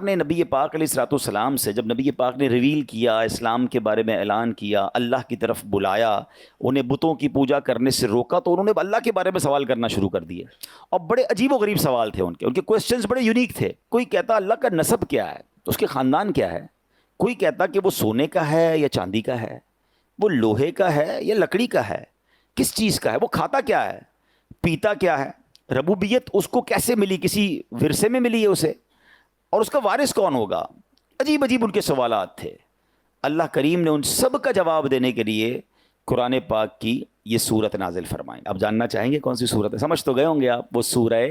نے نبی پاک علیہ الصلوۃ والسلام سے، جب نبی پاک نے ریویل کیا، اسلام کے بارے میں اعلان کیا، اللہ کی طرف بلایا، انہیں بتوں کی پوجا کرنے سے روکا، تو انہوں نے اللہ کے بارے میں سوال کرنا شروع کر دیے، اور بڑے عجیب و غریب سوال تھے ان کے کوسچنز بڑے یونیک تھے۔ کوئی کہتا اللہ کا نسب کیا ہے، تو اس کے خاندان کیا ہے؟ کوئی کہتا کہ وہ سونے کا ہے یا چاندی کا ہے، وہ لوہے کا ہے یا لکڑی کا ہے، کس چیز کا ہے، وہ کھاتا کیا ہے، پیتا کیا ہے، ربوبیت اس کو کیسے ملی، کسی ورثے میں ملی ہے اسے، اور اس کا وارث کون ہوگا؟ عجیب عجیب ان کے سوالات تھے۔ اللہ کریم نے ان سب کا جواب دینے کے لیے قرآن پاک کی یہ سورت نازل فرمائیں۔ اب جاننا چاہیں گے کون سی سورت ہے؟ سمجھ تو گئے ہوں گے آپ، وہ سورہ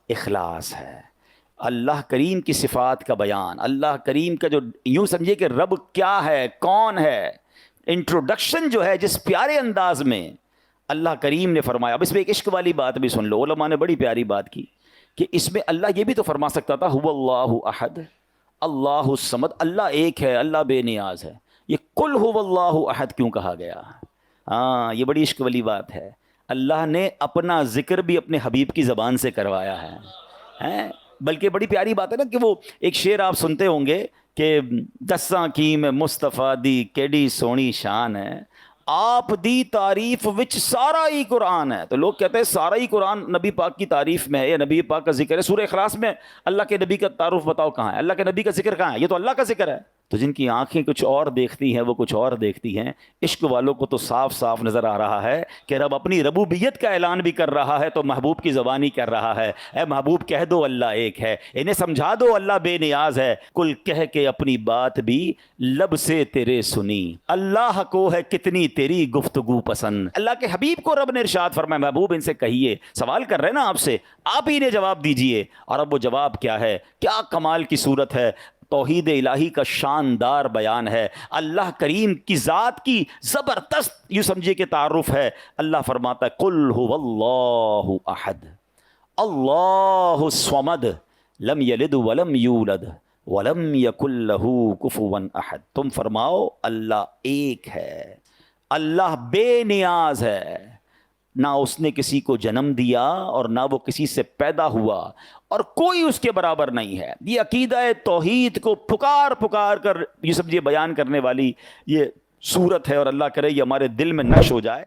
اخلاص ہے۔ اللہ کریم کی صفات کا بیان، اللہ کریم کا جو یوں سمجھے کہ رب کیا ہے، کون ہے، انٹروڈکشن جو ہے جس پیارے انداز میں اللہ کریم نے فرمایا۔ اب اس میں ایک عشق والی بات بھی سن لو، علماء نے بڑی پیاری بات کی کہ اس میں اللہ یہ بھی تو فرما سکتا تھا هو اللہ احد اللہ الصمد، اللہ ایک ہے، اللہ بے نیاز ہے، یہ قل هو اللہ احد کیوں کہا گیا؟ ہاں، یہ بڑی عشق والی بات ہے۔ اللہ نے اپنا ذکر بھی اپنے حبیب کی زبان سے کروایا ہے، بلکہ بڑی پیاری بات ہے نا کہ وہ ایک شعر آپ سنتے ہوں گے کہ دساں کی میں مصطفیٰ دی کیڑی سونی شان ہے، آپ دی تعریف وچ سارا ہی قرآن ہے۔ تو لوگ کہتے ہیں سارا ہی قرآن نبی پاک کی تعریف میں ہے یا نبی پاک کا ذکر ہے۔ سورہ اخلاص میں اللہ کے نبی کا تعارف بتاؤ کہاں ہے، اللہ کے نبی کا ذکر کہاں ہے؟ یہ تو اللہ کا ذکر ہے۔ تو جن کی آنکھیں کچھ اور دیکھتی ہیں وہ کچھ اور دیکھتی ہیں۔ عشق والوں کو تو صاف صاف نظر آ رہا ہے کہ رب اپنی ربوبیت کا اعلان بھی کر رہا ہے تو محبوب کی زبانی کر رہا ہے، اے محبوب کہہ دو اللہ ایک ہے، انہیں سمجھا دو اللہ بے نیاز ہے، کل کہہ کے اپنی بات بھی لب سے تیرے سنی، اللہ کو ہے کتنی تیری گفتگو پسند۔ اللہ کے حبیب کو رب نے ارشاد فرمایا محبوب ان سے کہیے، سوال کر رہے ہیں نا آپ سے، آپ ہی نے جواب دیجئے۔ اور اب وہ جواب کیا ہے؟ کیا کمال کی صورت ہے، توحید الہی کا شاندار بیان ہے، اللہ کریم کی ذات کی زبردست یوں سمجھے کہ تعارف ہے۔ اللہ فرماتا ہے قل هو اللہ احد اللہ الصمد لم یلد ولم یولد ولم یکن لہ کفوا احد۔ تم فرماؤ اللہ ایک ہے، اللہ بے نیاز ہے، نہ اس نے کسی کو جنم دیا اور نہ وہ کسی سے پیدا ہوا اور کوئی اس کے برابر نہیں ہے۔ یہ عقیدہ توحید کو پکار پکار کر یہ سمجھے بیان کرنے والی یہ صورت ہے، اور اللہ کرے یہ ہمارے دل میں نقش ہو جائے۔